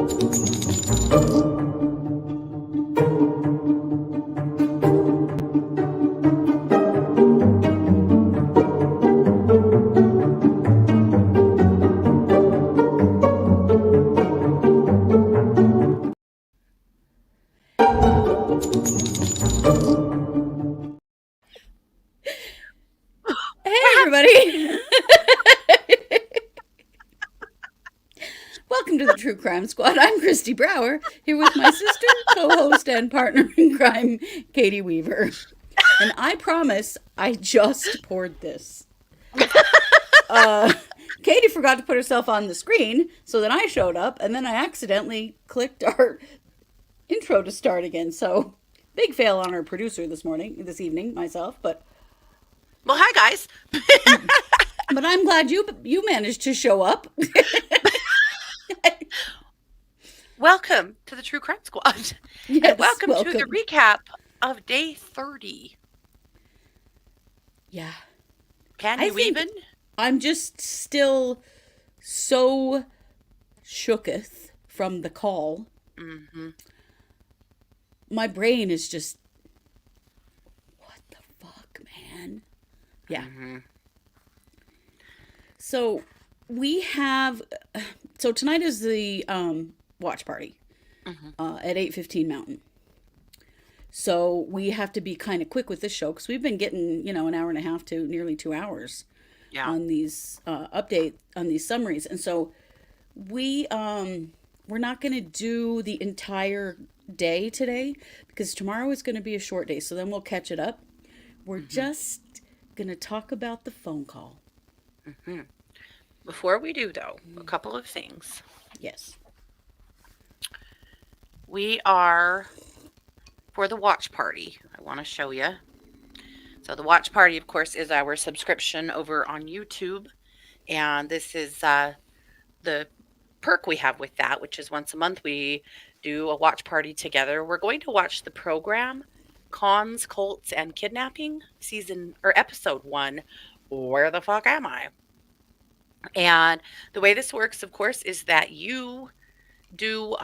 Hey, everybody. Welcome to the True Crime Squad. I'm Kristi Brower, here with my sister, co-host, and partner in crime, Katie Weaver. And I promise I just poured this. Katie forgot to put herself on the screen, so then I showed up, and then I accidentally clicked our intro to start again. So, big fail on our producer this evening, myself, but Well, hi guys. but I'm glad you managed to show up. Welcome to the True Crime Squad. Yes, And welcome to the recap of day 30. Yeah. Can I you think even? I'm just still so shooketh from the call. Mm-hmm. My brain is just, what the fuck, man? Yeah. Mm-hmm. So we have, so tonight is the watch party at 8:15 Mountain. So we have to be kind of quick with this show because we've been getting, an hour and a half to nearly 2 hours Yeah. on these on these summaries. And so we're not going to do the entire day today because tomorrow is going to be a short day. So then we'll catch it up. We're just going to talk about the phone call. Mm-hmm. Before we do, though, a couple of things. Yes. We are for the watch party. I want to show you. So the watch party, of course, is our subscription over on YouTube. And this is the perk we have with that, which is once a month we do a watch party together. We're going to watch the program Cons, Cults, and Kidnapping episode 1. Where the fuck am I? And the way this works, of course, is that you do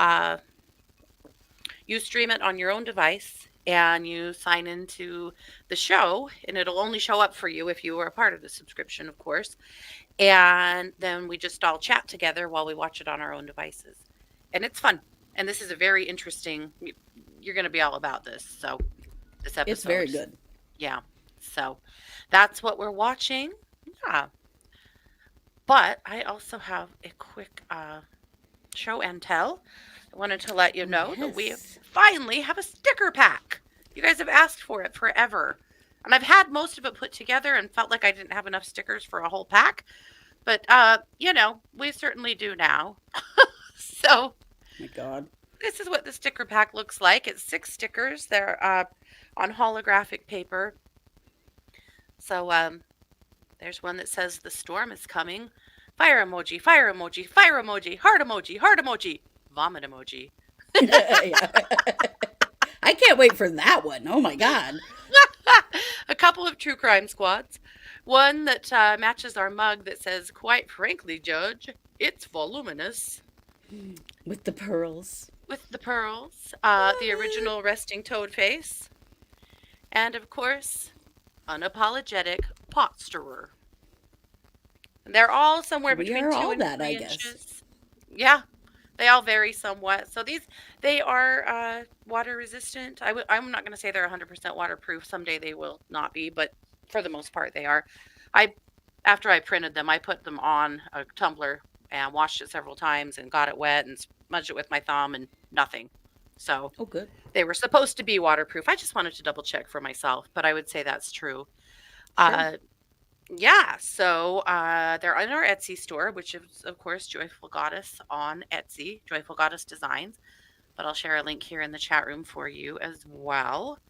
you stream it on your own device and you sign into the show, and it'll only show up for you if you are a part of the subscription, of course. And then we just all chat together while we watch it on our own devices. And it's fun. And this is a very interesting, you're going to be all about this. So this episode. It's very good. Yeah. So that's what we're watching. Yeah. But I also have a quick show and tell. I wanted to let you know that we finally have a sticker pack. You guys have asked for it forever. And I've had most of it put together and felt like I didn't have enough stickers for a whole pack. But, we certainly do now. So, Oh my God. this is what the sticker pack looks like. It's 6 stickers. They're on holographic paper. So, there's one that says the storm is coming. Fire emoji, fire emoji, fire emoji, heart emoji, heart emoji, vomit emoji. Yeah. I can't wait for that one. Oh my God. A couple of true crime squads. One that matches our mug that says, quite frankly, Judge, it's voluminous. With the pearls. With the pearls. The original resting toad face. And, of course, unapologetic pot stirrer. And they're all somewhere We between are 2 all and that, 3 I inches. guess. Yeah, they all vary somewhat. So they are water resistant. I'm not going to say they're 100% waterproof. Someday they will not be, but for the most part they are. After I printed them, I put them on a tumbler and washed it several times and got it wet and smudged it with my thumb and nothing. So Oh, good. they were supposed to be waterproof. I just wanted to double check for myself, but I would say that's true. Sure. Yeah, so they're in our Etsy store, which is, of course, Joyful Goddess on Etsy, Joyful Goddess Designs. But I'll share a link here in the chat room for you as well.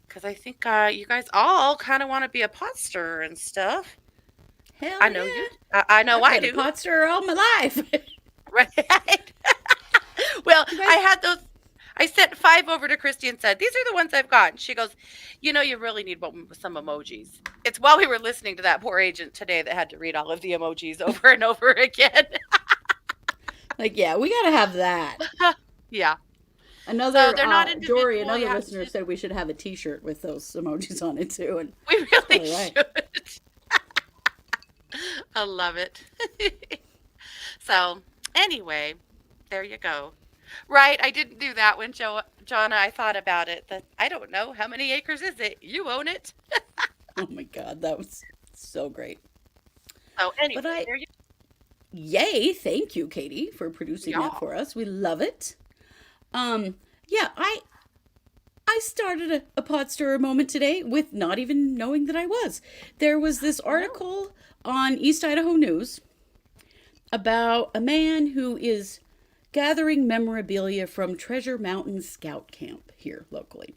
Because I think you guys all kind of want to be a pot stirrer and stuff. Hell I know yeah. you. I know I've I been do. a pot stirrer all my life. Right. Well, You guys- I had those. I sent 5 over to Kristi and said, these are the ones I've got. And she goes, you really need some emojis. It's while we were listening to that poor agent today that had to read all of the emojis over and over again. Like, yeah, we gotta have that. Yeah. So Another they're not Dory, individual. You another have listener to. said we should have a T-shirt with those emojis on it too, and We she's really probably right. should. I love it. So anyway, there you go. Right, I didn't do that when Jonna. I thought about it. That I don't know how many acres is it. You own it. Oh my God, that was so great. So anyway, But there you yay, thank you, Katie, for producing that go. for us. We love it. Yeah, I started a pot stirrer moment today with not even knowing that I was. There was this Oh, article on East Idaho News about a man who is gathering memorabilia from Treasure Mountain Scout Camp here locally,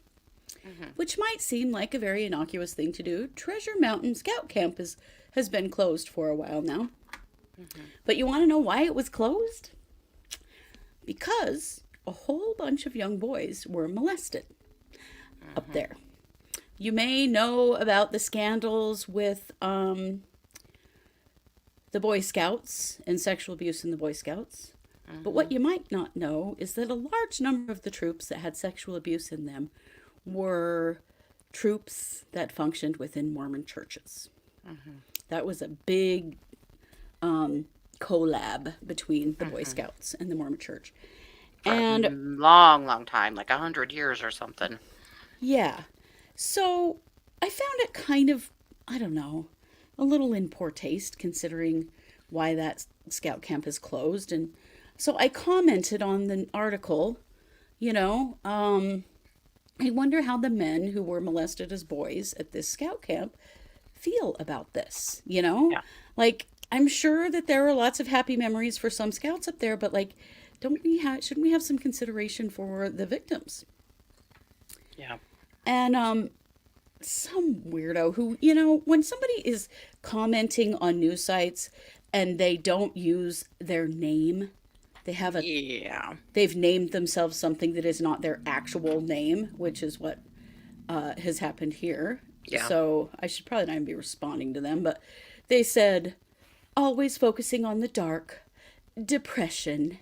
hmm, which might seem like a very innocuous thing to do. Treasure Mountain Scout Camp has been closed for a while now. hmm. But you want to know why it was closed? Because a whole bunch of young boys were molested up Hmm. there. You may know about the scandals with the Boy Scouts and sexual abuse in the Boy Scouts. But what Hmm. you might not know is that a large number of the troops that had sexual abuse in them were troops that functioned within Mormon churches. Hmm. That was a big collab between the Boy Hmm. Scouts and the Mormon church. For a And long, long time, like 100 years or something. yeah, so I found it kind of, I don't know, a little in poor taste considering why that scout camp is closed. And so I commented on the article, you know, I wonder how the men who were molested as boys at this scout camp feel about this, you know? Yeah, Like, I'm sure that there are lots of happy memories for some scouts up there, but like, shouldn't we have some consideration for the victims? yeah, And some weirdo who, when somebody is commenting on news sites and they don't use their name, they have a yeah, they've named themselves something that is not their actual name, which is what has happened here. yeah. So I should probably not even be responding to them, but they said always focusing on the dark, depression.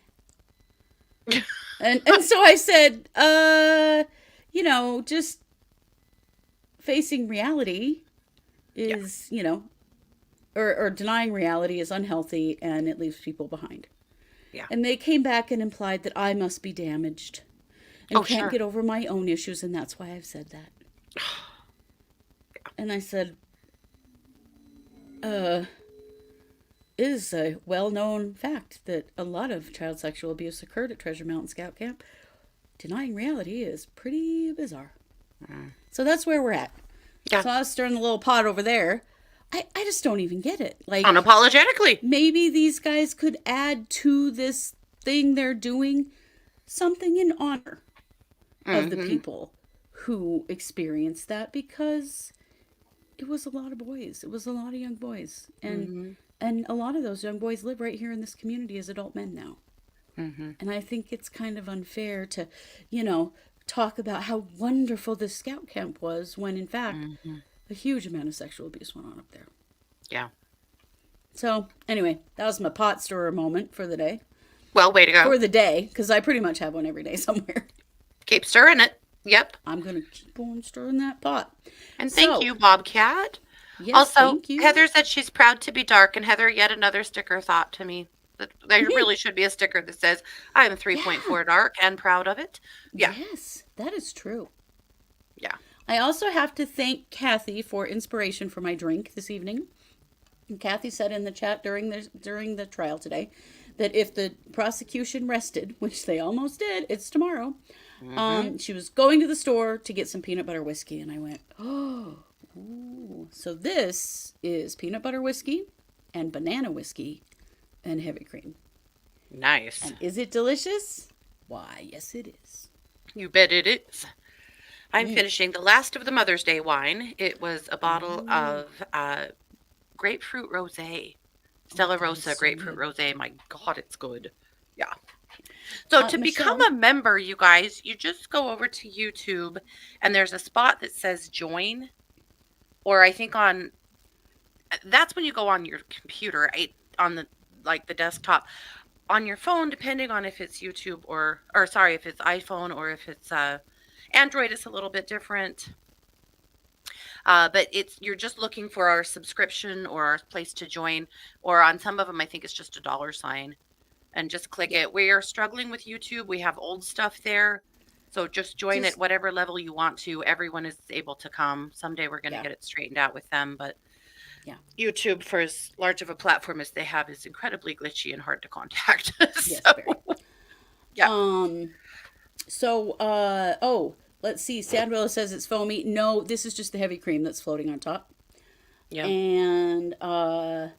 And so I said, just facing reality Yeah, is, or denying reality is unhealthy and it leaves people behind. yeah. And they came back and implied that I must be damaged and Oh, can't sure. get over my own issues, and that's why I've said that. And I said, uh, it is a well known fact that a lot of child sexual abuse occurred at Treasure Mountain Scout Camp. Denying reality is pretty bizarre. Mm. So that's where we're at. Yeah, So I was stirring the little pot over there. I just don't even get it. Like, unapologetically. maybe these guys could add to this thing they're doing something in honor of the Hmm. people who experienced that, because it was a lot of boys. It was a lot of young boys. Hmm. And a lot of those young boys live right here in this community as adult men now. Hmm. And I think it's kind of unfair to, you know, talk about how wonderful this scout camp was when in fact Hmm. a huge amount of sexual abuse went on up there. Yeah. So, anyway, that was my pot stirrer moment for the day. Well, way to go. For the day, because I pretty much have one every day somewhere. Keep stirring it. Yep. I'm going to keep on stirring that pot. And thank So, you, Bobcat. yes, Also, thank you. Heather said she's proud to be dark, and Heather, yet another sticker thought to me that there really should be a sticker that says, I am Yeah, 3.4 dark and proud of it. Yeah. yes, that is true. Yeah. I also have to thank Kathy for inspiration for my drink this evening. And Kathy said in the chat during the trial today that if the prosecution rested, which they almost did, it's tomorrow. Hmm. She was going to the store to get some peanut butter whiskey, and I went, oh, ooh. So this is peanut butter whiskey and banana whiskey and heavy cream. Nice. And is it delicious? Why, yes, it is. You bet it is. I'm Mm. finishing the last of the Mother's Day wine. It was a bottle Ooh, of grapefruit rosé. oh, Stella that is Rosa so grapefruit good. rosé. My God, it's good. Yeah. So to become Michelle. a member, you guys, you just go over to YouTube and there's a spot that says join, or I think on that's when you go on your computer, right? On the like the desktop. on your phone, depending on if it's YouTube or sorry, if it's iPhone or if it's Android, it's a little bit different. But you're just looking for our subscription or our place to join, or on some of them, I think it's just a $, and just click it. We are struggling with YouTube. We have old stuff there. So just join at whatever level you want to. Everyone is able to come. Someday we're going to get it straightened out with them. But YouTube, for as large of a platform as they have, is incredibly glitchy and hard to contact. Yes, So, very. yeah. Let's see. Sandrilla says it's foamy. No, this is just the heavy cream that's floating on top. Yeah. And I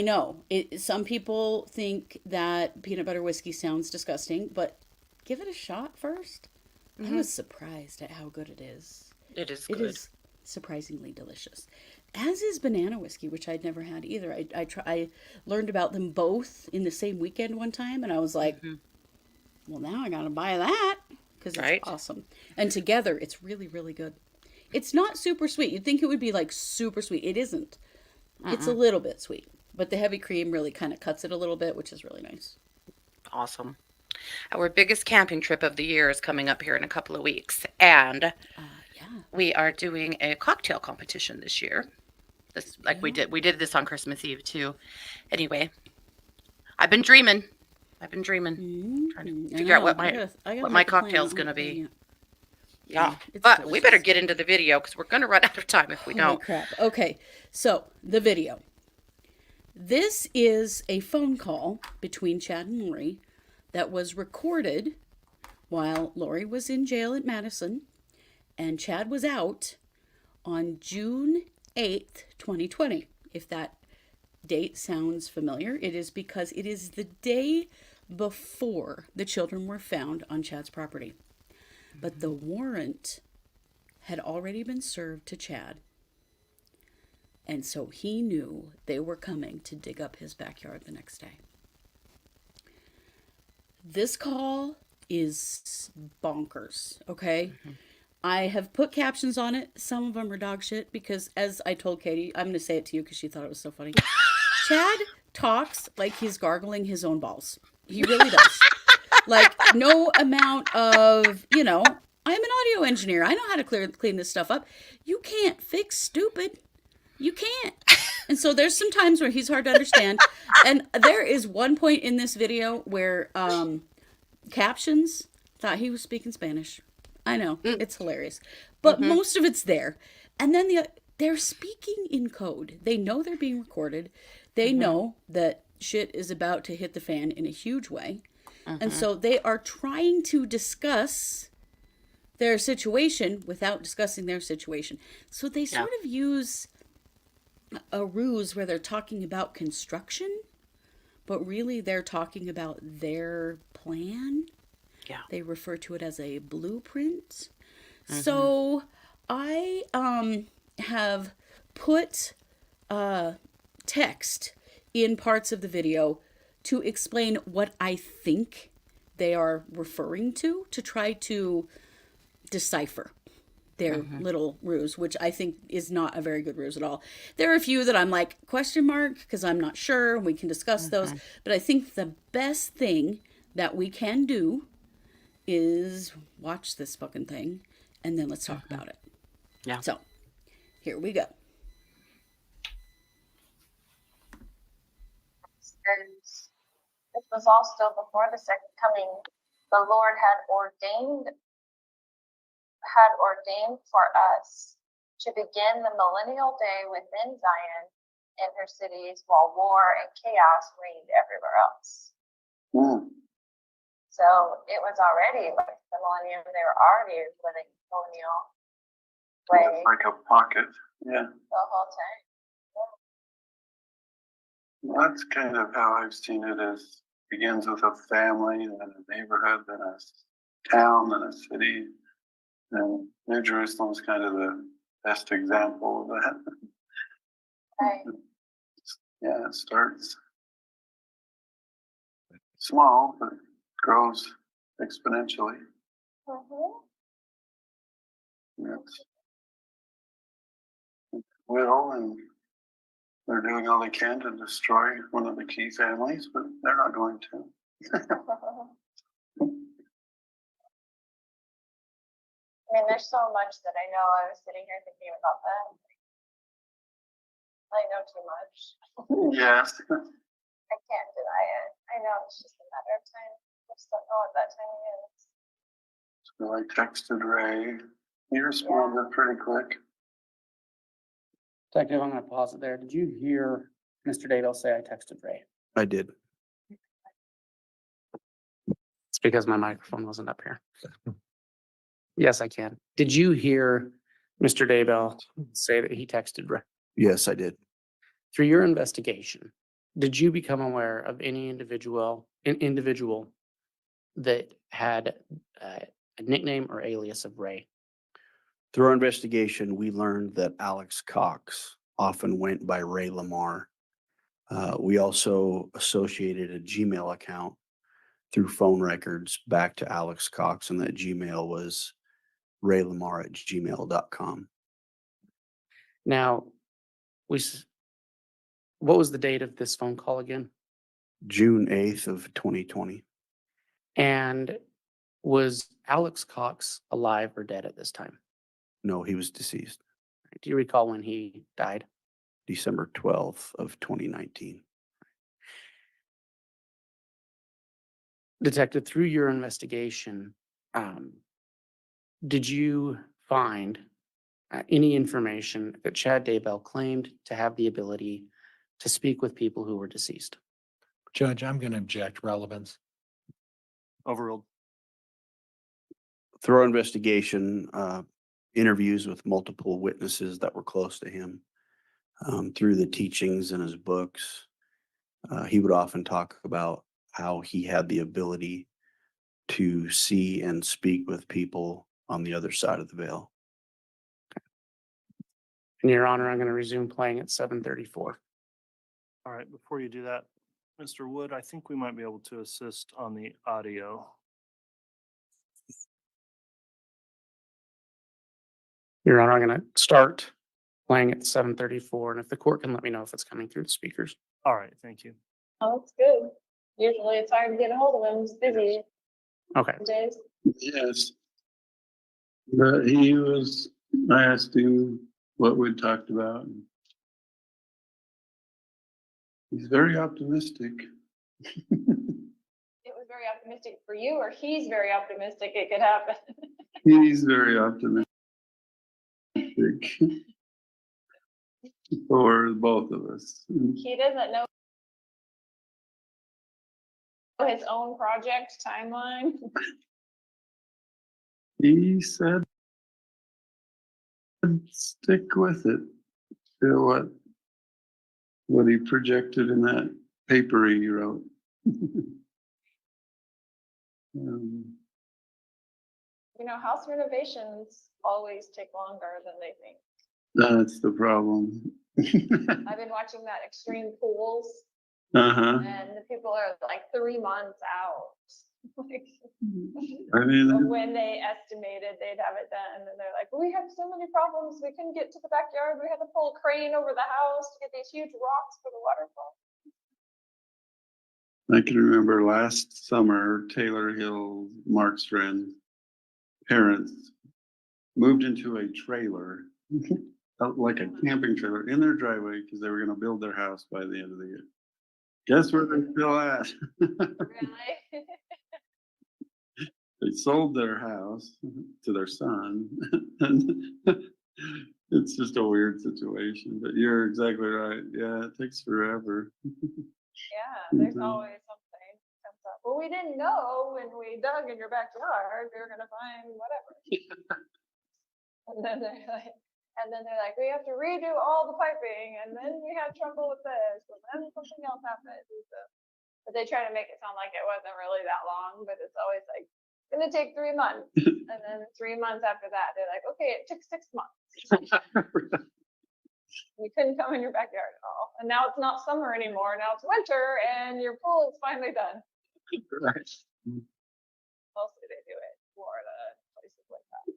know some people think that peanut butter whiskey sounds disgusting, but give it a shot first. I was surprised at how good it is. It is good. It is surprisingly delicious. As is banana whiskey, which I'd never had either. I learned about them both in the same weekend one time, and I was like, well, now I gotta buy that because it's awesome. And together, it's really, really good. It's not super sweet. You'd think it would be like super sweet. It isn't. It's a little bit sweet, but the heavy cream really kind of cuts it a little bit, which is really nice. Awesome. Our biggest camping trip of the year is coming up here in a couple of weeks, and we are doing a cocktail competition this year. We did this on Christmas Eve too. Anyway, I've been dreaming, trying to figure out what my cocktail's gonna be. Yeah, but delicious. We better get into the video because we're gonna run out of time if we don't. Crap. Okay, so the video. This is a phone call between Chad and Lori that was recorded while Lori was in jail at Madison and Chad was out on June 8th, 2020. If that date sounds familiar, it is because it is the day before the children were found on Chad's property. But the warrant had already been served to Chad. And so he knew they were coming to dig up his backyard the next day. This call is bonkers, okay? I have put captions on it. Some of them are dog shit because, as I told Katie, I'm going to say it to you because she thought it was so funny. Chad talks like he's gargling his own balls. He really does. Like, no amount of, I'm an audio engineer. I know how to clean this stuff up. You can't fix stupid. You can't. And so there's some times where he's hard to understand. And there is one point in this video where captions thought he was speaking Spanish. I know, it's hilarious. But most of it's there. And then they're speaking in code. They know they're being recorded. They know that shit is about to hit the fan in a huge way. And so they are trying to discuss their situation without discussing their situation. So they sort of use a ruse where they're talking about construction, but really they're talking about their plan. Yeah. They refer to it as a blueprint. So I have put text in parts of the video to explain what I think they are referring to try to decipher their little ruse, which I think is not a very good ruse at all. There are a few that I'm like, question mark, because I'm not sure. We can discuss those. But I think the best thing that we can do is watch this fucking thing, and then let's talk about it. Yeah. So, here we go. It was all still before the second coming. The Lord had ordained for us to begin the millennial day within Zion and her cities while war and chaos reigned everywhere else. So it was already like the millennium. They were already living millennial way. Like a pocket, yeah. The whole time. Well, that's kind of how I've seen it. As begins with a family, then a neighborhood, then a town, then a city. And New Jerusalem's kind of the best example of that. Right. Yeah, it starts small, but grows exponentially. It's will and they're doing all they can to destroy one of the key families, but they're not going to. I mean, there's so much that I know. I was sitting here thinking about that. I know too much. Yes. I can't deny it. I know it's just a matter of time. I just don't know what that timing is. So I texted Ray. He responded pretty quick. Detective, I'm gonna pause it there. Did you hear Mr. Daybell say I texted Ray? I did. It's because my microphone wasn't up here. Yes, I can. Did you hear Mr. Daybell say that he texted Ray? Yes, I did. Through your investigation, did you become aware of any individual that had a nickname or alias of Ray? Through our investigation, we learned that Alex Cox often went by Ray Lamar. We also associated a Gmail account through phone records back to Alex Cox, and that Gmail was raylamar@gmail.com. Now, what was the date of this phone call again? June 8th of 2020. And was Alex Cox alive or dead at this time? No, he was deceased. Do you recall when he died? December 12th of 2019. Detective, through your investigation, did you find any information that Chad Daybell claimed to have the ability to speak with people who were deceased? Judge, I'm going to object relevance. Overruled. Through our investigation, interviews with multiple witnesses that were close to him, through the teachings in his books, he would often talk about how he had the ability to see and speak with people on the other side of the veil. In your honor, I'm going to resume playing at 7:34. All right, before you do that, Mr. Wood, I think we might be able to assist on the audio. Your honor, I'm going to start playing at 7:34, and if the court can let me know if it's coming through the speakers. All right, thank you. Oh, that's good. Usually it's hard to get a hold of him. He's busy Okay. days. Yes. But I asked him what we'd talked about. He's very optimistic. It was very optimistic for you, or he's very optimistic it could happen. He's very optimistic. For both of us. He doesn't know his own project timeline. He said, stick with it. You know what he projected in that paper he wrote. You know, house renovations always take longer than they think. That's the problem. I've been watching that Extreme Pools, Uh-huh. and the people are like 3 months out. Like, I mean, when they estimated they'd have it done, and they're like, we had so many problems, we couldn't get to the backyard, we had to pull a crane over the house to get these huge rocks for the waterfall. I can remember last summer, Taylor Hill, Mark's friend, parents moved into a trailer, like a camping trailer, in their driveway because they were going to build their house by the end of the year. Guess where they're still at? Really? They sold their house to their son. And it's just a weird situation, but you're exactly right. Yeah, it takes forever. Yeah, there's Mhm. always something comes up. Well, we didn't know when we dug in your backyard, we were gonna find whatever. And then they're like, we have to redo all the piping, and then we had trouble with this, and then something else happened. So, but they try to make it sound like it wasn't really that long, but it's always like, it's gonna take 3 months. And then 3 months after that, they're like, okay, it took 6 months. You couldn't come in your backyard at all. And now it's not summer anymore. Now it's winter, and your pool is finally done. Right. Mostly they do it in Florida, places like that.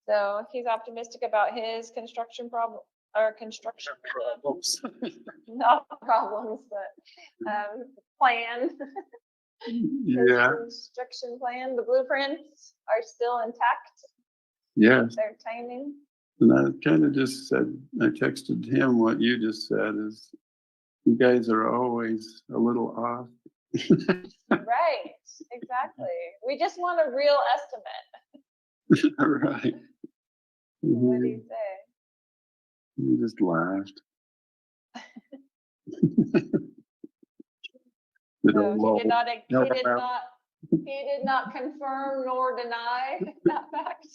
But So he's optimistic about his construction problem, or construction Problems. not problems, but plan. His Yeah, construction plan, the blueprints are still intact, yes. their timing. And I kind of just said, I texted him what you just said is, you guys are always a little off. Right, exactly. We just want a real estimate. Right. What do you He say? he just laughed. Did a So he little- did not, no, he did no. not, he did not confirm nor deny that fact.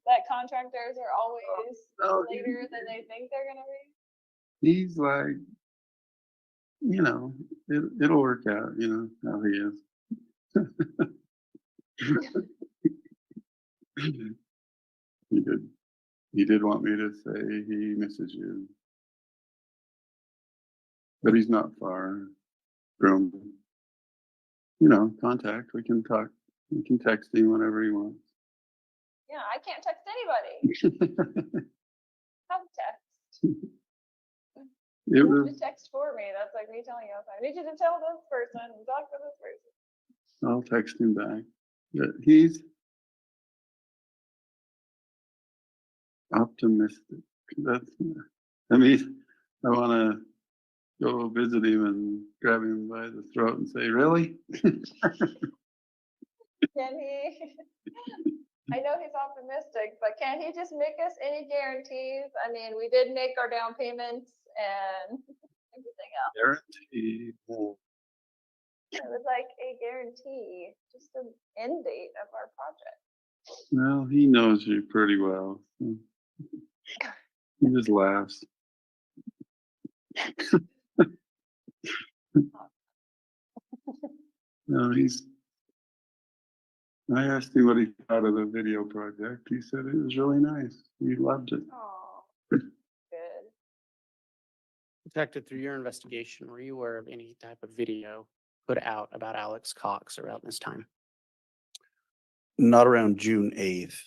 That contractors are always No, later than they think they're gonna be. he's like, you know, it'll work out, you know, how he is. He did want me to say he misses you. But he's not far from, you know, contact. We can talk, we can text him whenever he wants. Yeah, I can't text anybody. Have text. It You have was, to text for me. That's like me telling you, I need you to tell this person, talk to this person. I'll text him back. But he's optimistic. That's, I mean, I want to go visit him and grab him by the throat and say, really? Can he? I know he's optimistic, but can he just make us any guarantees? I mean, we did make our down payments and everything else. Guarantee. It was like a guarantee, just an end date of our project. Well, he knows you pretty well. So he just laughs. No, I asked him what he thought of the video project. He said it was really nice. He loved it. Oh, good. Detective, through your investigation, were you aware of any type of video put out about Alex Cox around this time? Not around June 8th.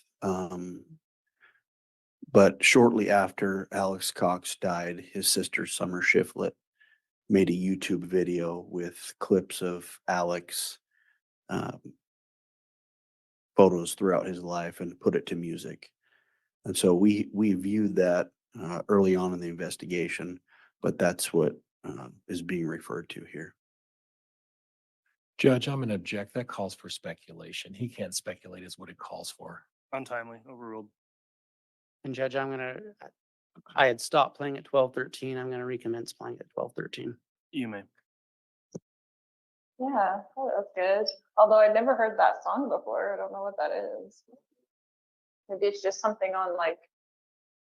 But shortly after Alex Cox died, his sister Summer Shiflett made a YouTube video with clips of Alex, photos throughout his life, and put it to music. And so we viewed that early on in the investigation, but that's what is being referred to here. Judge, I'm gonna object. That calls for speculation. He can't speculate is what it calls for. Untimely, overruled. And Judge, I had stopped playing at 12:13. I'm gonna recommence playing at 12:13. You may. Yeah, oh, that's good. Although I'd never heard that song before. I don't know what that is. Maybe it's just something on like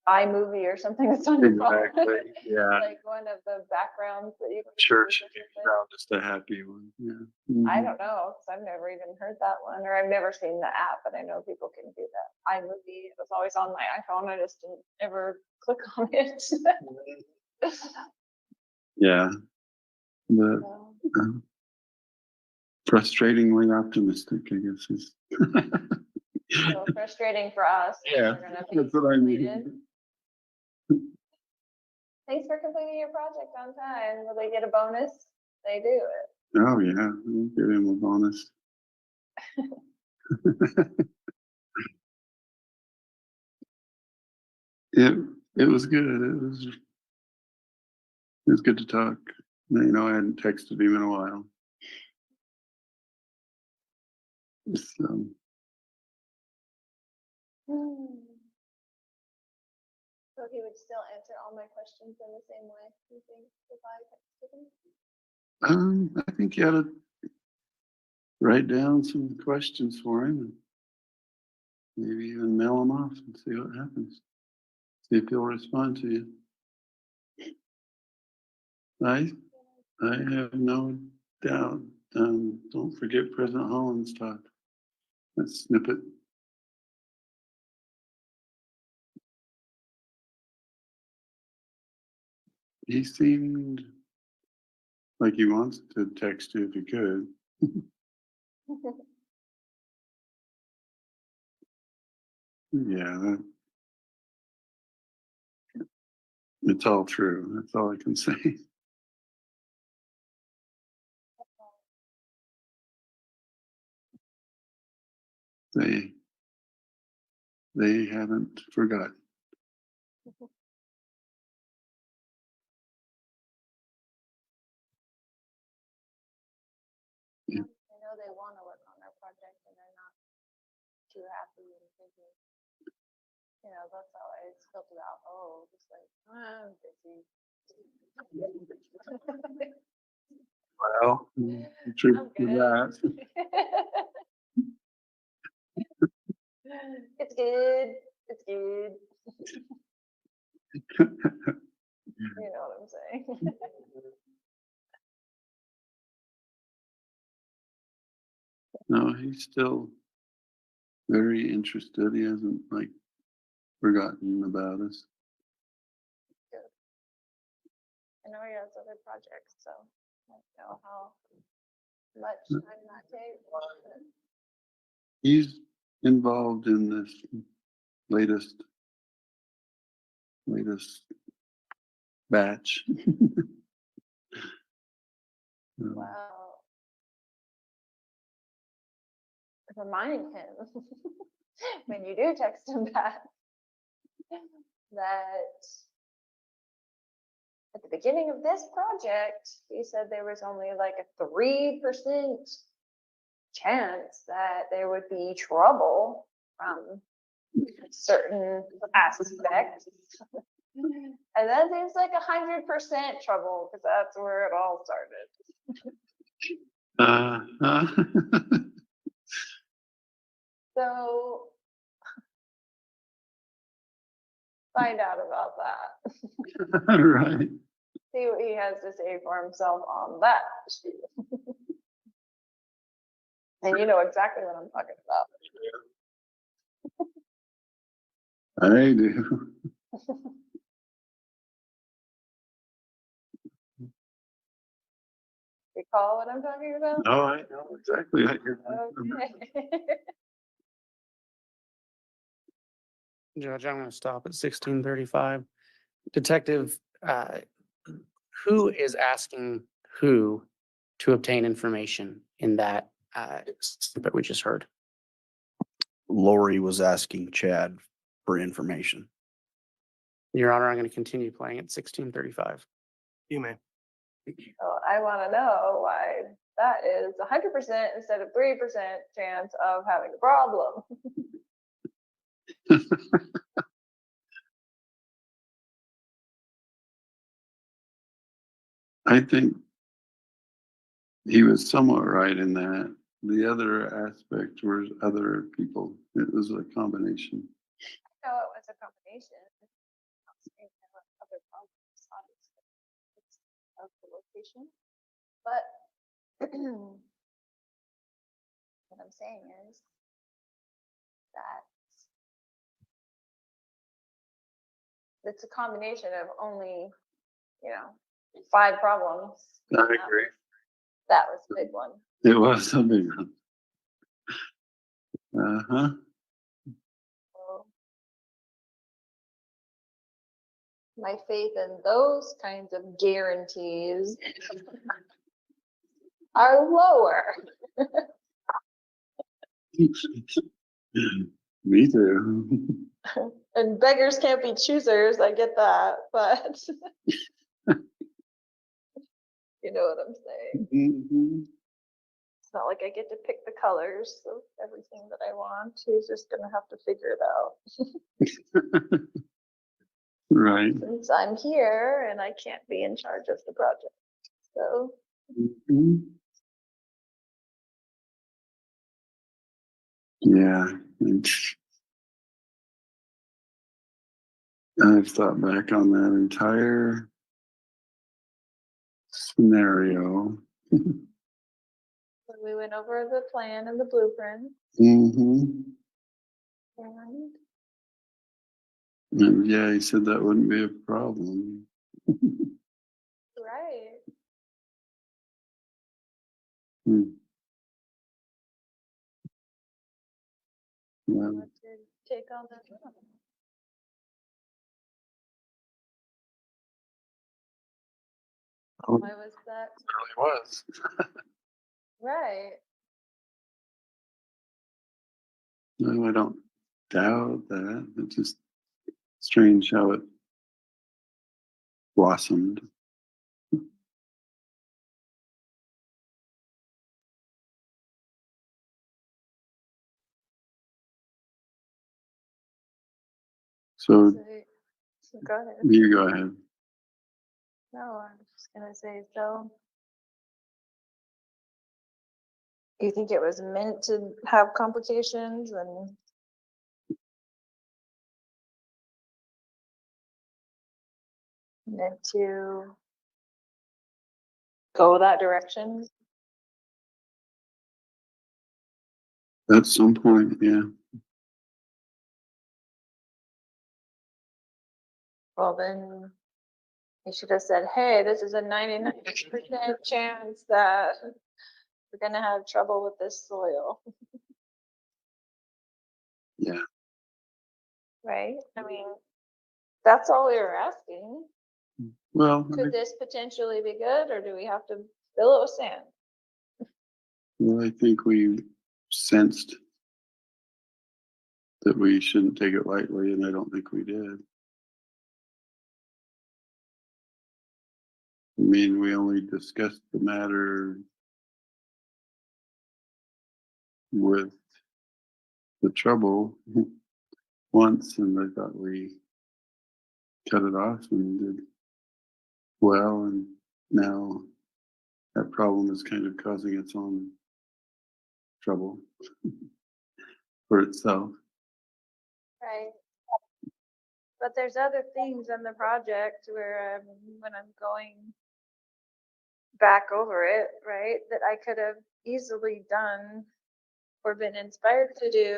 iMovie or something that's on your phone. Exactly. Yeah. Like one of the backgrounds that you can Church use or something. background, just a happy one. Yeah. I Mhm. don't know, because I've never even heard that one, or I've never seen the app, but I know people can do that. iMovie, it was always on my iPhone. I just didn't ever click on it. Yeah. But So, frustratingly optimistic, I guess is. so frustrating for us. Yeah, We're gonna be that's what I completed. mean. Thanks for completing your project on time. Will they get a bonus? They do it. Oh, yeah, we'll give him a bonus. It was good. It was good to talk. You know, I hadn't texted him in a while. So, So he would still answer all my questions in the same way, you think, if I texted him? I think you ought to write down some questions for him and maybe even mail them off and see what happens. See if he'll respond to you. I have no doubt. Don't forget President Holland's talk. That snippet. He seemed like he wants to text you if he could. Yeah, it's all true. That's all I can say. They they haven't forgotten. Yeah. I know they want to work on their project and they're not too happy and busy. You know, that's how I felt about, oh, just like, I'm busy. Well, true I'm for good. that. It's good. It's good. You know what I'm saying? No, he's still very interested. He hasn't like forgotten about us. I know he has other projects, so I don't know how much time that takes. but He's involved in this latest batch. Well, remind him when you do text him back that at the beginning of this project, he said there was only like a 3% chance that there would be trouble from certain aspects. And that seems like 100% trouble because that's where it all started. So find out about that. Right. See what he has to say for himself on that issue. And you know exactly what I'm talking about. I do. Recall what I'm talking about? No, I know exactly what you're talking about. Okay. Judge, I'm gonna stop at 16:35. Detective, who is asking who to obtain information in that snippet we just heard? Lori was asking Chad for information. Your Honor, I'm gonna continue playing at 16:35. You may. So I want to know why that is 100% instead of 3% chance of having a problem. I think he was somewhat right in that. The other aspect was other people. It was a combination. No, it was a combination. I'm saying there were other problems, obviously, it's of the location. But what I'm saying is that it's a combination of only, 5 problems. I agree. That was the big one. It was a big one. Uh-huh. So my faith in those kinds of guarantees are lower. Me too. And beggars can't be choosers, I get that, but you know what I'm saying. Mhm. It's not like I get to pick the colors of everything that I want. He's just gonna have to figure it out. Right. Since I'm here and I can't be in charge of the project. So Mhm. Yeah. I've thought back on that entire scenario. we went over the plan and the blueprint Mm-hmm. and And yeah, he said that wouldn't be a problem. right. Hmm. Yeah. What did take all that? Oh, Why was that? it really was. Right. No, I don't doubt that. It's just strange how it blossomed. So So go ahead. you go ahead. No, I'm just gonna say, so. You think it was meant to have complications and? Meant to go that direction? At some point, yeah. Well, then you should have said, hey, this is a 99% chance that we're gonna have trouble with this soil, Yeah. right? I mean, that's all we were asking. Well, Could this potentially be good, or do we have to fill it with sand? I think we sensed that we shouldn't take it lightly, and I don't think we did. I mean, we only discussed the matter with the trouble once, and I thought we cut it off and did well, and now that problem is kind of causing its own trouble for itself. Right. But there's other things in the project where when I'm going back over it, right, that I could have easily done or been inspired to do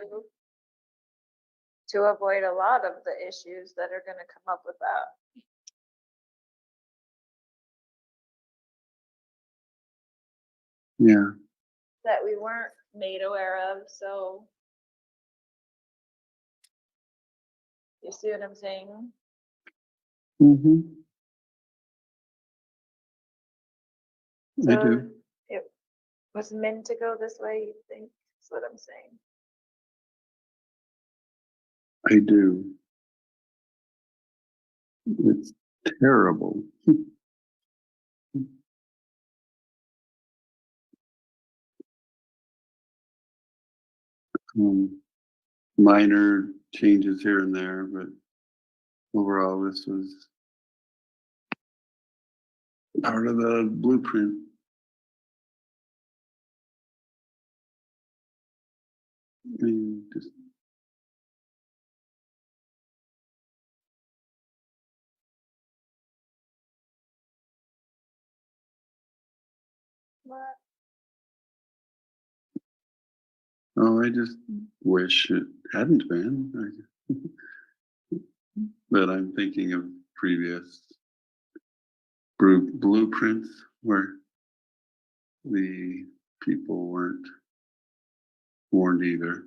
to avoid a lot of the issues that are gonna come up with that. Yeah. That we weren't made aware of, so. You see what I'm saying? Mm-hmm. I So do. it was meant to go this way, you think, is what I'm saying. I do. It's terrible. Minor changes here and there, but overall, this was part of the blueprint. I mean, just What? I just wish it hadn't been. But I'm thinking of previous blueprints where the people weren't warned either.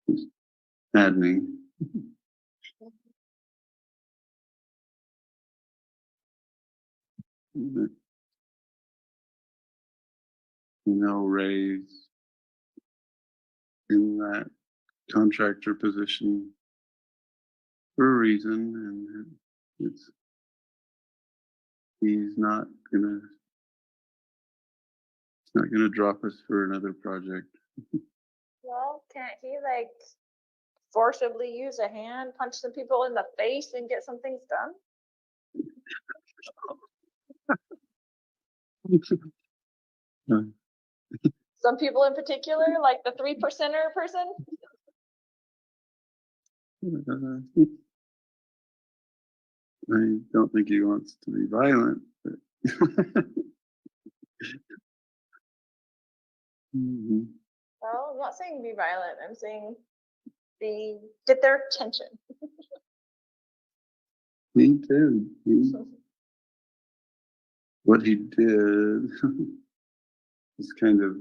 It's maddening. Raise in that contractor position for a reason, and it's he's not gonna drop us for another project. Well, can't he like forcibly use a hand, punch some people in the face and get some things done? Some people in particular, like the 3%er person? I don't think he wants to be violent, but Mhm. Well, I'm not saying be violent, I'm saying get their attention. He did. What he did this kind of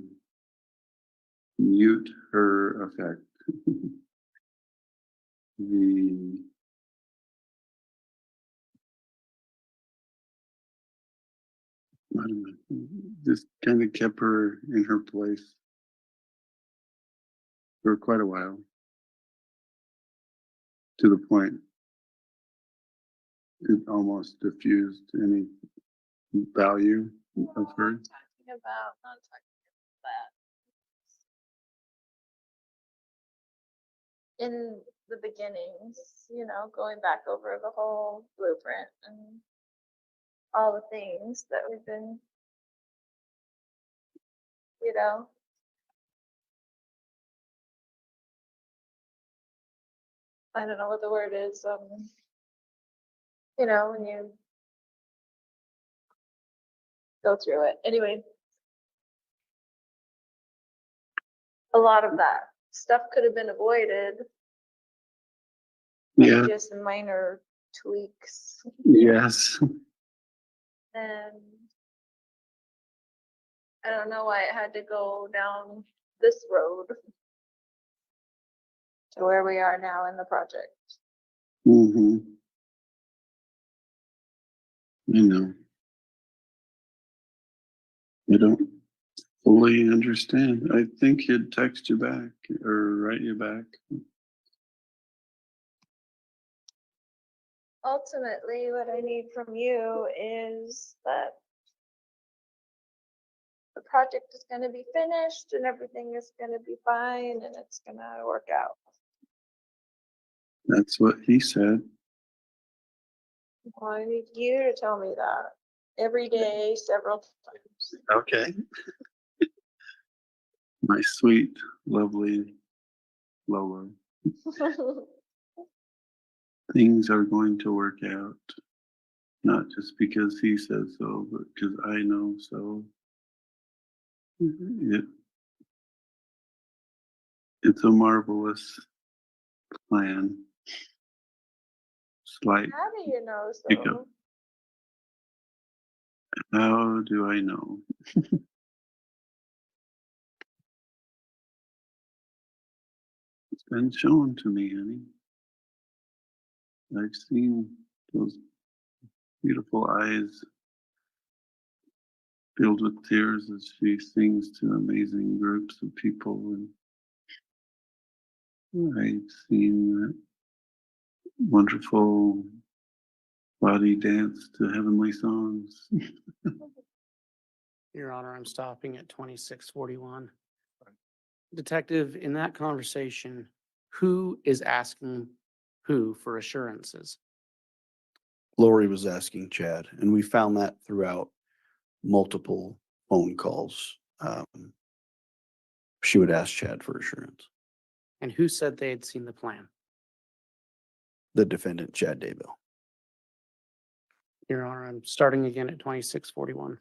mute her effect. The I don't know, just kind of kept her in her place for quite a while, to the point it almost diffused any value of her. Not talking about that. In the beginnings, you know, going back over the whole blueprint and all the things that we've been, you know, I don't know what the word is, you know, when you go through it. Anyway, a lot of that stuff could have been avoided with Yeah, just minor tweaks. yes. And I don't know why it had to go down this road to where we are now in the project. Mm-hmm. I know. I don't fully understand. I think he'd text you back or write you back. Ultimately, what I need from you is that the project is gonna be finished and everything is gonna be fine and it's gonna work out. That's what he said. Well, I need you to tell me that every day, several times. Okay. My sweet, lovely Lola. Things are going to work out. Not just because he says so, but because I know so. It, it's a marvelous plan. Slight How do you know hiccup. so? How do I know? It's been shown to me, honey. I've seen those beautiful eyes filled with tears as she sings to amazing groups of people. And I've seen that wonderful body dance to heavenly songs. Your Honor, I'm stopping at 2641. Detective, in that conversation, who is asking who for assurances? Lori was asking Chad, and we found that throughout multiple phone calls. She would ask Chad for assurance. And who said they had seen the plan? The defendant, Chad Daybell. Your Honor, I'm starting again at 2641.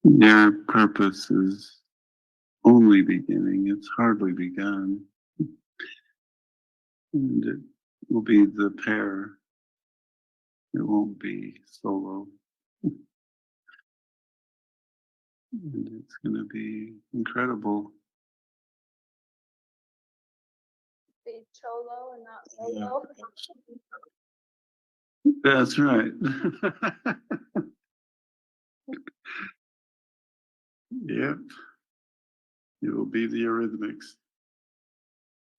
Their purpose is only beginning, it's hardly begun. And it will be the pair, it won't be solo. And it's going to be incredible. Be cholo and not solo. That's right. Yep. It will be the Eurythmics.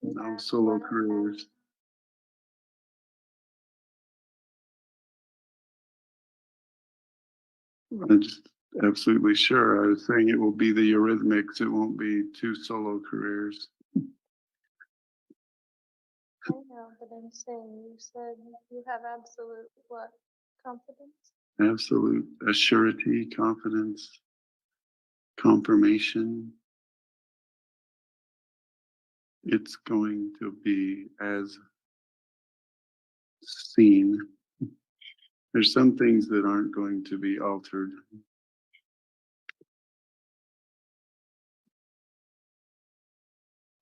No solo careers. I'm just absolutely sure. I was saying it will be the Eurythmics. It won't be two solo careers. I know, but I'm saying, you said you have absolute what? Confidence? Absolute assurity, confidence, confirmation. It's going to be as seen. There's some things that aren't going to be altered.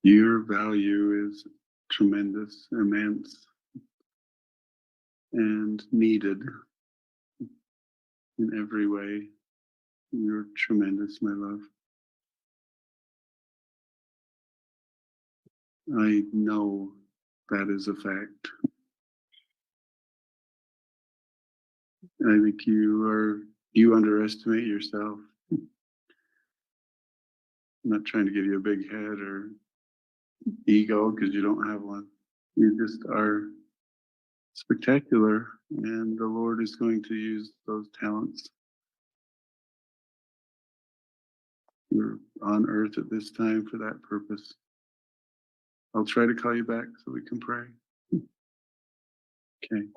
Your value is tremendous, immense, and needed. in every way. You're tremendous, my love. I know that is a fact. I think you underestimate yourself. I'm not trying to give you a big head or ego because you don't have one. You just are spectacular, and the Lord is going to use those talents. You're on earth at this time for that purpose. I'll try to call you back so we can pray. Okay.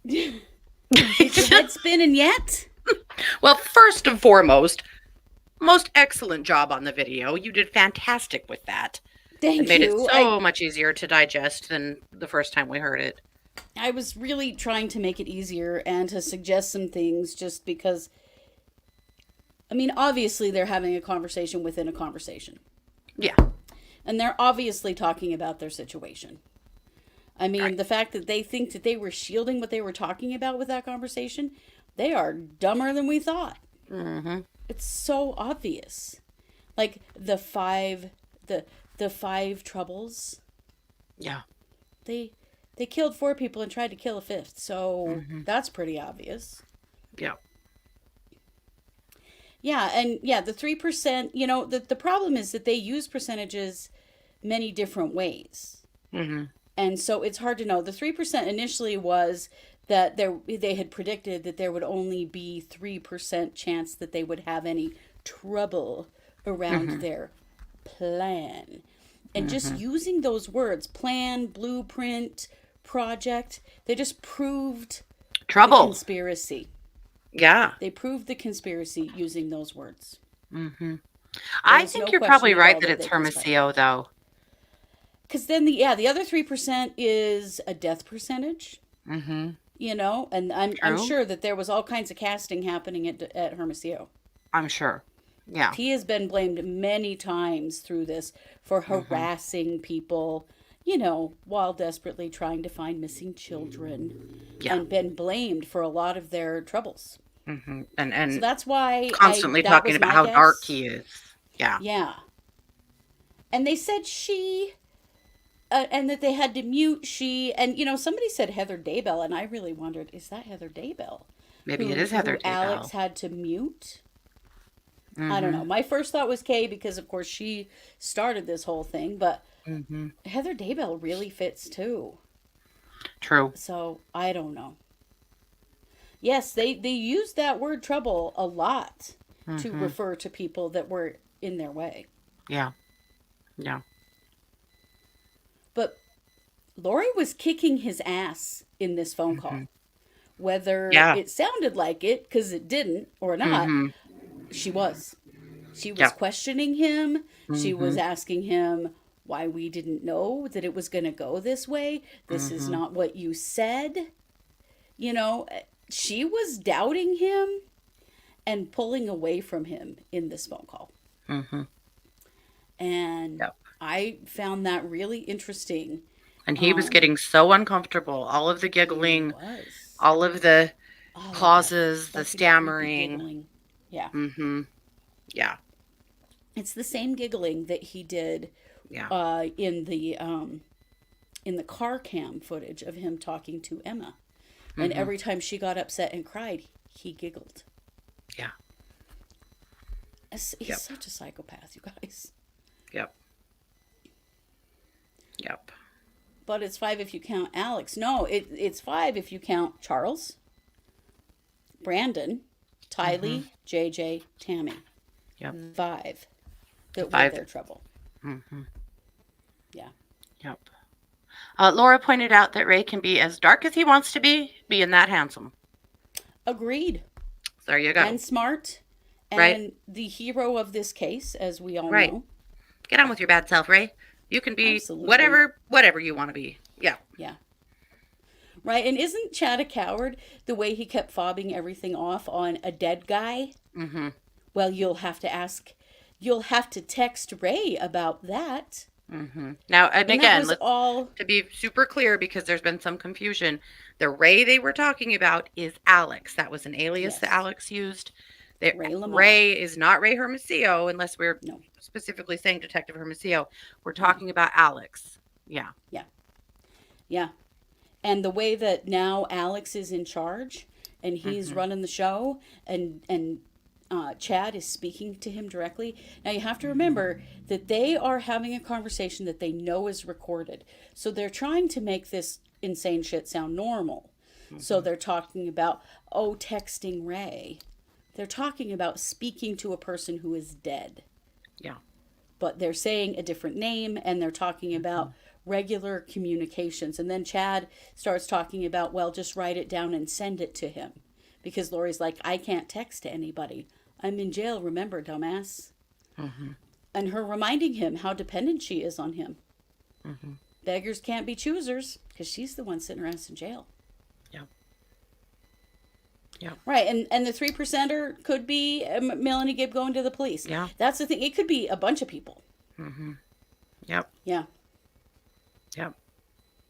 Is your head spinning yet? Well, first and foremost, most excellent job on the video. You did fantastic with that. Thank It made you. it so much easier to digest than the first time we heard it. I was really trying to make it easier and to suggest some things just because, I mean, obviously they're having a conversation within a conversation. Yeah. And they're obviously talking about their situation. I mean, Right. the fact that they think that they were shielding what they were talking about with that conversation, they are dumber than we thought. Mm-hmm. It's so obvious. Like the five troubles. Yeah. They killed 4 people and tried to kill a 5th. So that's pretty obvious. Yeah. Yeah, and yeah, the 3%, you know, the problem is that they use percentages many different ways. Mm-hmm. And so it's hard to know. The 3% initially was that they had predicted that there would only be 3% chance that they would have any trouble around their plan. And just using those words, plan, blueprint, project, they just proved the Trouble. conspiracy. Yeah. They proved the conspiracy using those words. Mm-hmm. I There's think no you're question probably at right all that that it's they conspired. Hermosillo, though. Because then the other 3% is a death percentage, Mm-hmm. you know, and I'm True. sure that there was all kinds of casting happening at Hermosillo. I'm sure. Yeah. He has been blamed many times through this for harassing people, you know, while desperately trying to find missing children, Yeah. and been blamed for a lot of their troubles. Mm-hmm. So And that's why constantly that talking was about my how guess. dark he is. Yeah. Yeah. And they said and that they had to mute and, you know, somebody said Heather Daybell, and I really wondered, is that Heather Daybell? Maybe it is Heather who Alex Daybell. had to mute? Mm-hmm. I don't know. My first thought was Kay because, of course, she started this whole thing, but Mm-hmm. Heather Daybell really fits too. True. So I don't know. Yes, they used that word trouble a lot to refer to people that were in their way. Yeah. Yeah. But Lori was kicking his ass in this phone call. Whether Yeah. it sounded like it, because it didn't, or not, she was. She was Yeah. questioning him. She was asking him why we didn't know that it was going to go this way. This is not what you said. You know, she was doubting him and pulling away from him in this phone call. Mm-hmm. And Yep. I found that really interesting. And he was getting so uncomfortable. All of the giggling, Was. all of the Oh, that pauses, the fucking creepy stammering. giggling. Yeah. Mm-hmm. Yeah. It's the same giggling that he did Yeah. in the car cam footage of him talking to Emma. And every time she got upset and cried, he giggled. Yeah. He's Yep. such a psychopath, you guys. Yep. Yep. But it's 5 if you count Alex. No, it's 5 if you count Charles, Brandon, Tylee, JJ, Tammy. Yep. 5 that were 5. their trouble. Mm-hmm. Yeah. Yep. Laura pointed out that Ray can be as dark as he wants to be, being that handsome. Agreed. There you go. And smart. And Right. the hero of this case, as we all Right. know. Get on with your bad self, Ray. You can be Absolutely. whatever you want to be. Yeah. Yeah. Right. And isn't Chad a coward the way he kept fobbing everything off on a dead guy? Mm-hmm. Well, you'll have to text Ray about that. Now, and And that again, was let's all, to be super clear because there's been some confusion. The Ray they were talking about is Alex. That was an alias that yes, Alex used. That Ray Lamar. Ray is not Ray Hermosillo, unless we're No. specifically saying Detective Hermosillo. We're No. talking about Alex. Yeah. Yeah. And the way that now Alex is in charge and he's running the show and Chad is speaking to him directly. Now you have to remember that they are having a conversation that they know is recorded. So they're trying to make this insane shit sound normal. So they're talking about, texting Ray. They're talking about speaking to a person who is dead. Yeah. But they're saying a different name and they're talking about regular communications. And then Chad starts talking about, well, just write it down and send it to him. Because Lori's like, I can't text to anybody. I'm in jail, remember, dumbass. And her reminding him how dependent she is on him. Beggars can't be choosers because she's the one sitting her ass in jail. Yeah. Right, and the 3%er could be Melanie Gibb going to the police. Yeah. That's the thing. It could be a bunch of people. Yep. Yeah. Yep.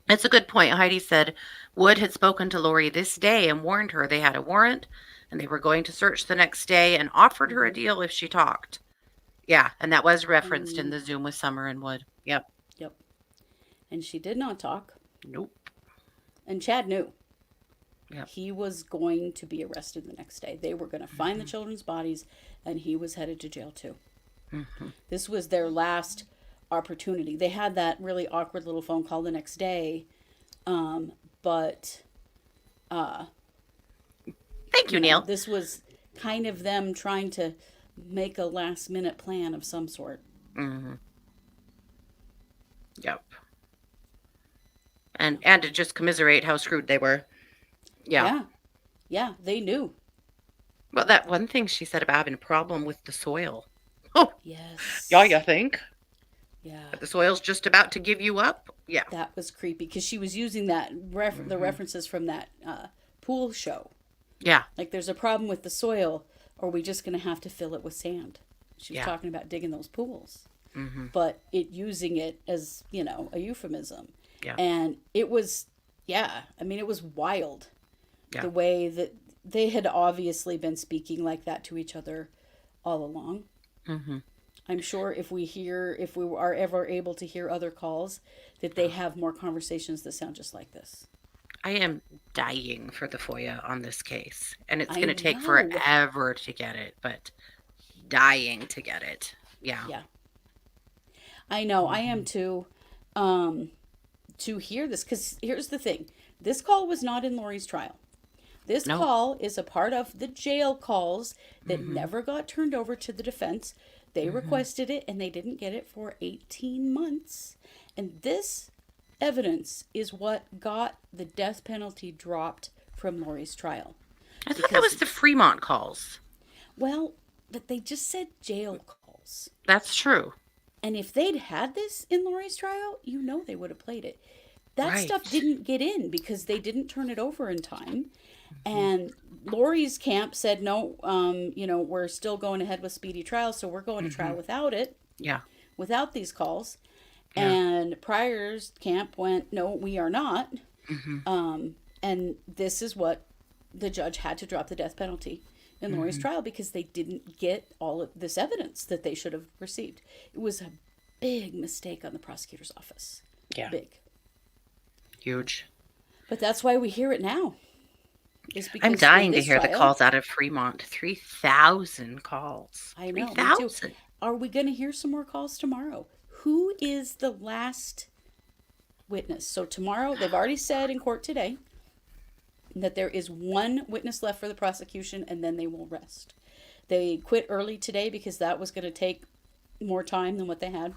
It's a good point. Heidi said Wood had spoken to Lori this day and warned her they had a warrant and they were going to search the next day and offered her a deal if she talked. Yeah, and that was referenced in the Zoom with Summer and Wood. Yep. And she did not talk. Nope. And Chad knew. Yep. He was going to be arrested the next day. They were going to find the children's bodies, and he was headed to jail too. This was their last opportunity. They had that really awkward little phone call the next day, but Thank you, Neil. this was kind of them trying to make a last-minute plan of some sort. Yep. And to just commiserate how screwed they were. Yeah. Yeah, they knew. Well, that one thing she said about having a problem with the soil. Oh, Yes. yeah, you think? Yeah. That the soil's just about to give you up? Yeah. That was creepy because she was using that the references from that pool show. Yeah. Like, there's a problem with the soil, or we just going to have to fill it with sand. She was Yeah. talking about digging those pools, but using it as, a euphemism. Yeah. And it was, it was wild. Yeah. The way that they had obviously been speaking like that to each other all along. I'm sure if we are ever able to hear other calls, that they have more conversations that sound just like this. I am dying for the FOIA on this case. And it's I going to take know. forever to get it, but dying to get it. Yeah. Yeah. I know, I am too, to hear this, because here's the thing. This call was not in Lori's trial. This No. call is a part of the jail calls that never got turned over to the defense. They requested it and they didn't get it for 18 months. And this evidence is what got the death penalty dropped from Lori's trial. I thought that was the Fremont calls. Well, but they just said jail calls. That's true. And if they'd had this in Lori's trial, they would have played it. That stuff Right. didn't get in because they didn't turn it over in time. And Lori's camp said, no, we're still going ahead with speedy trial, so we're going to trial without it, Yeah. without these calls. Yeah. And Pryor's camp went, no, we are not. And this is what the judge had to drop the death penalty in Lori's trial because they didn't get all of this evidence that they should have received. It was a big mistake on the prosecutor's office. Yeah. Big. Huge. But that's why we hear it now. Is because I'm with dying to this hear the trial- calls out of Fremont. 3,000 calls. I know, me too. 3,000. Are we going to hear some more calls tomorrow? Who is the last witness? So tomorrow, they've already said in court today that there is one witness left for the prosecution and then they will rest. They quit early today because that was going to take more time than what they had.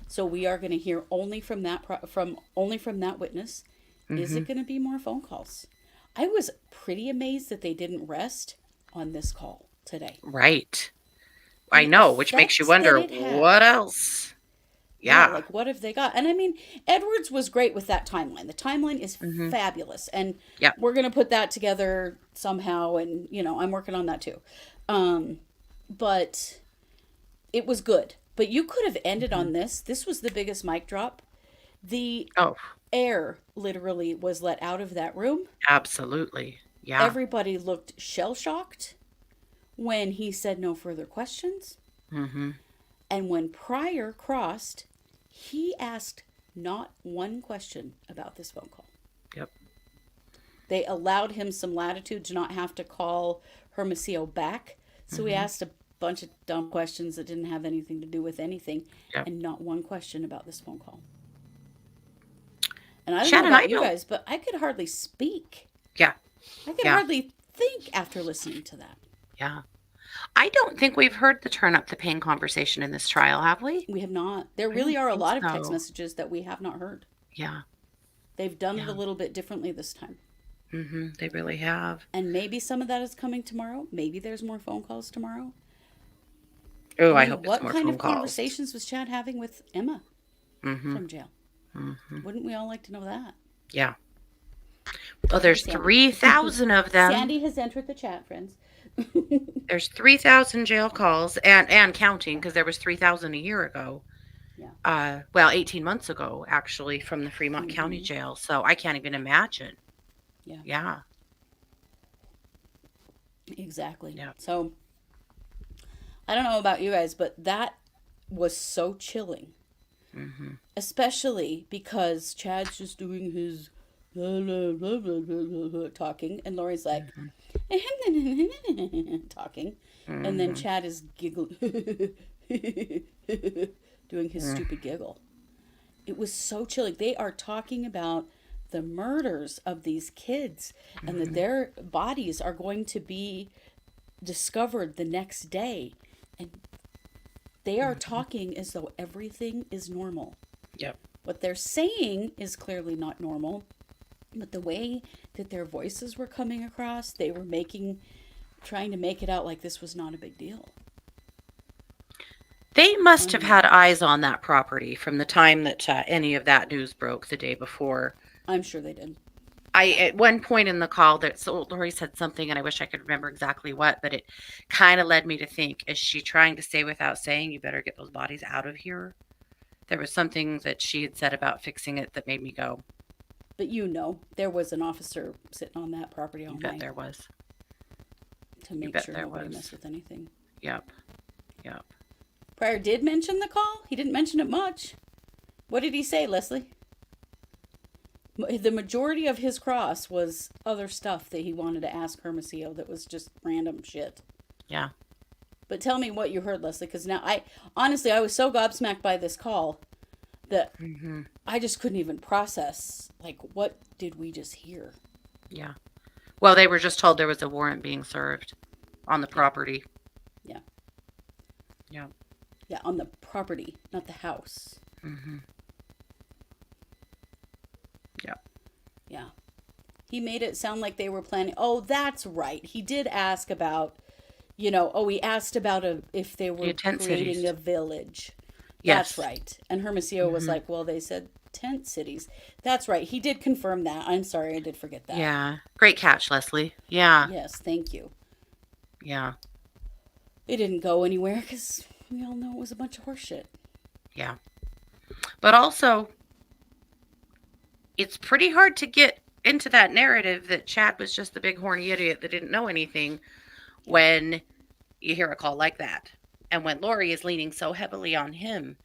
So we are going to hear only from that witness. Is it going to be more phone calls? I was pretty amazed that they didn't rest on this call today. Right. I And know, which makes you effects that wonder it had. what else. Yeah. Like what have they got? And I mean, Edwards was great with that timeline. The timeline is fabulous. And Yep. we're going to put that together somehow. And, I'm working on that too. But it was good. But you could have ended on this. This was the biggest mic drop. The Oh, air literally was let out of that room. absolutely. Yeah. Everybody looked shell-shocked when he said no further questions. Mm-hmm. And when Pryor crossed, he asked not one question about this phone call. Yep. They allowed him some latitude to not have to call Hermosillo back. So he asked a bunch of dumb questions that didn't have anything to do with anything. Yep. And not one question about this phone call. And I don't Shannon, know I about you don't- guys, but I could hardly speak. Yeah. I could Yeah. hardly think after listening to that. Yeah. I don't think we've heard the turn up the pain conversation in this trial, have we? We have not. There I really don't are a think lot of text so. messages that we have not heard. Yeah. They've done it Yeah. a little bit differently this time. Mm-hmm. They really have. And maybe some of that is coming tomorrow. Maybe there's more phone calls tomorrow. Oh, I mean, hope it's what more kind phone of calls. conversations was Chad having with Emma Mm-hmm. from jail? Mm-hmm. Wouldn't we all like to know that? Yeah. Well, there's Sandy. 3,000 of them. Sandy has entered the chat, friends. There's 3,000 jail calls and counting, because there was 3,000 a year ago. Yeah. Well, 18 months ago, actually, from the Fremont County Mhm. Jail. So I can't even imagine. Yeah. Yeah. Exactly. Yeah. So I don't know about you guys, but that was so chilling. Mm-hmm. Especially because Chad's just doing his blah, blah, blah, blah, blah, blah, blah, talking, and Lori's like talking, and then Chad is giggling, doing his stupid giggle. It was so chilling. They are talking about the murders of these kids and that their bodies are going to be discovered the next day, and they are talking as though everything is normal. Yep. What they're saying is clearly not normal, but the way that their voices were coming across, they were trying to make it out like this was not a big deal. They must have had eyes on that property from the time that any of that news broke the day before. I'm sure they did. At one point in the call, Lori said something, and I wish I could remember exactly what, but it kind of led me to think, is she trying to say without saying, you better get those bodies out of here? There was something that she had said about fixing it that made me go, But there was an officer sitting on that property all I bet night there was. to make bet sure there nobody was. messed with anything. Yep. Yep. Pryor did mention the call. He didn't mention it much. What did he say, Leslie? The majority of his cross was other stuff that he wanted to ask Hermosillo that was just random shit. Yeah. But tell me what you heard, Leslie, because now I was so gobsmacked by this call that I just couldn't even process, like, what did we just hear? Yeah. Well, they were just told there was a warrant being served on the property. Yeah. Yeah. Yeah, on the property, not the house. Mm-hmm. Yeah. Yeah. He made it sound like they were planning. Oh, that's right. He did ask about, he asked about if they were tent creating cities. a village. Yes. That's right. And Hermosillo was like, well, they said tent cities. That's right. He did confirm that. I'm sorry. I did forget that. Yeah. Great catch, Leslie. Yeah. Yes. Thank you. Yeah. It didn't go anywhere because we all know it was a bunch of horseshit. Yeah. But also, it's pretty hard to get into that narrative that Chad was just the big horny idiot that didn't know anything when you hear a call like that. And when Lori is leaning so heavily on him,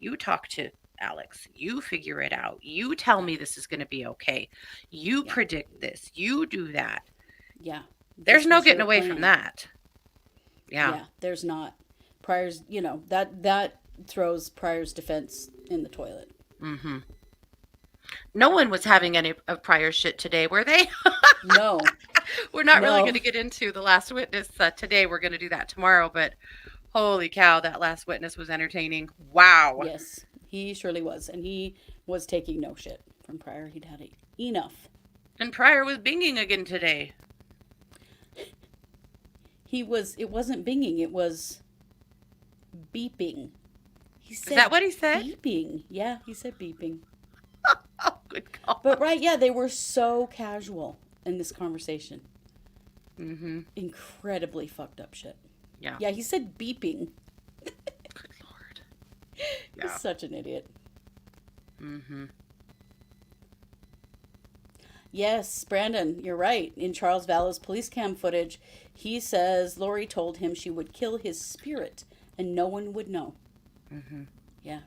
you talk to Alex, you figure it out. You tell me this is going to be okay. You predict this. You do that. Yeah. There's This no was getting their away plan. from that. Yeah. Yeah, there's not. Pryor's, that throws Pryor's defense in the toilet. Mm-hmm. No one was having any of Pryor's shit today, were they? No. We're not really No. going to get into the last witness today. We're going to do that tomorrow, but holy cow, that last witness was entertaining. Wow. Yes, he surely was. And he was taking no shit from Pryor. He'd had enough. And Pryor was binging again today. It wasn't binging, it was beeping. He said, Is that what he said? Beeping. Yeah, he said beeping. Oh, good God. But right, yeah, they were so casual in this conversation. Mm-hmm. Incredibly fucked up shit. Yeah. Yeah, he said beeping. Good Lord. Yeah. Such an idiot. Mm-hmm. Yes, Brandon, you're right. In Charles Vallo's police cam footage, he says Lori told him she would kill his spirit and no one would know. Mm-hmm. Yeah.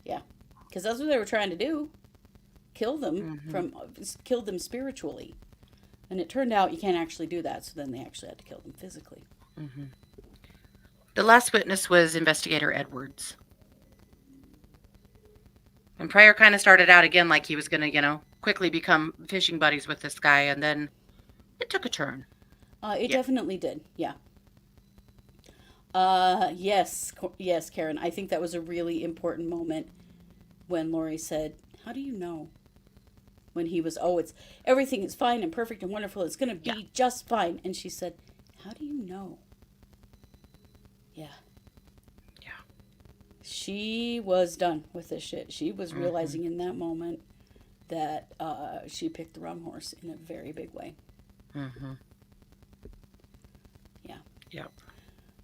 Yeah. Because that's what they were trying to do. Kill them kill them spiritually. And it turned out you can't actually do that, so then they actually had to kill them physically. Mm-hmm. The last witness was investigator Edwards. And Pryor kind of started out again like he was going to, quickly become fishing buddies with this guy, and then it took a turn. It definitely did, yeah. Yes, Karen. I think that was a really important moment when Lori said, "How do you know?" When he was, it's everything is fine and perfect and wonderful. It's going to be just fine. And she said, "How do you know?" Yeah. Yeah. She was done with this shit. She was realizing in that moment that she picked the wrong horse in a very big way. Mm-hmm. Yeah. Yep.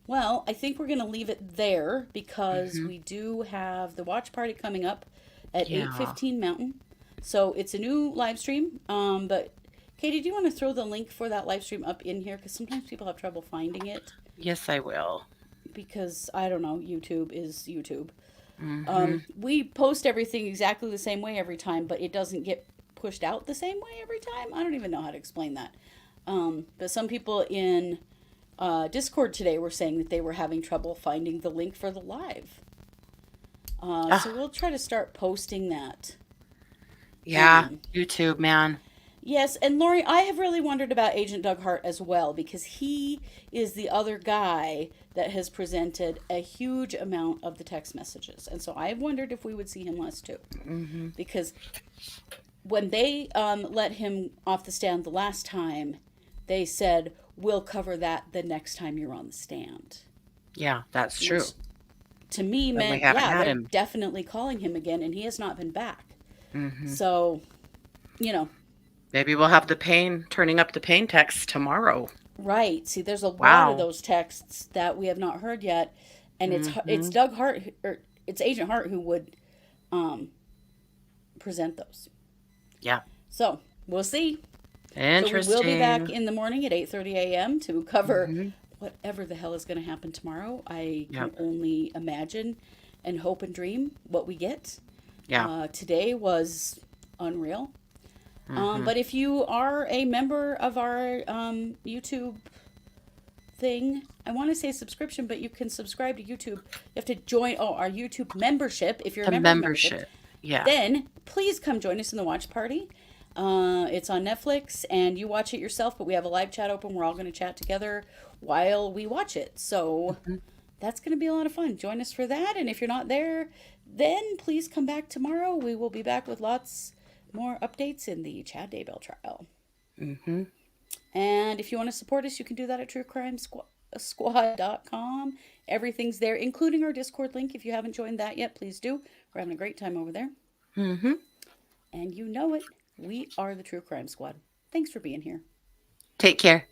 Well, I think we're going to leave it there because we do have the watch party coming up at 8:15 Mountain. So it's a new live stream. But Katie, do you want to throw the link for that live stream up in here? Because sometimes people have trouble finding it. Yes, I will. Because, I don't know, YouTube is YouTube. Mm-hmm. We post everything exactly the same way every time, but it doesn't get pushed out the same way every time. I don't even know how to explain that. But some people in Discord today were saying that they were having trouble finding the link for the live. So we'll try to start posting that. Yeah, YouTube, man. Yes, and Lori, I have really wondered about Agent Doug Hart as well, because he is the other guy that has presented a huge amount of the text messages. And so I have wondered if we would see him less too. Mm-hmm. Because when they let him off the stand the last time, they said, "We'll cover that the next time you're on the stand." Yeah, that's true. Which to me But we meant, haven't had they're him. definitely calling him again, and he has not been back. Mm-hmm. So, Maybe we'll have turning up the pain text tomorrow. right. See, there's a lot Wow. of those texts that we have not heard yet, and it's Mhm. Doug Hart, or it's Agent Hart who would present those. Yeah. So we'll see. Interesting. So we will be back in the morning at 8:30 a.m. to cover Mhm. whatever the hell is going to happen tomorrow. I can Yep. only imagine and hope and dream what we get. Yeah. Today was unreal. Mhm. But if you are a member of our YouTube thing, I want to say subscription, but you can subscribe to YouTube. You have to join our YouTube membership if you're a The member of membership. membership. Yeah. Then please come join us in the watch party. It's on Netflix and you watch it yourself, but we have a live chat open. We're all going to chat together while we watch it. So that's going to be a lot of fun. Join us for that. And if you're not there, then please come back tomorrow. We will be back with lots more updates in the Chad Daybell trial. Mm-hmm. And if you want to support us, you can do that at truecrimesquad.com. Everything's there, including our Discord link. If you haven't joined that yet, please do. We're having a great time over there. Mm-hmm. And you know it. We are the True Crime Squad. Thanks for being here. Take care.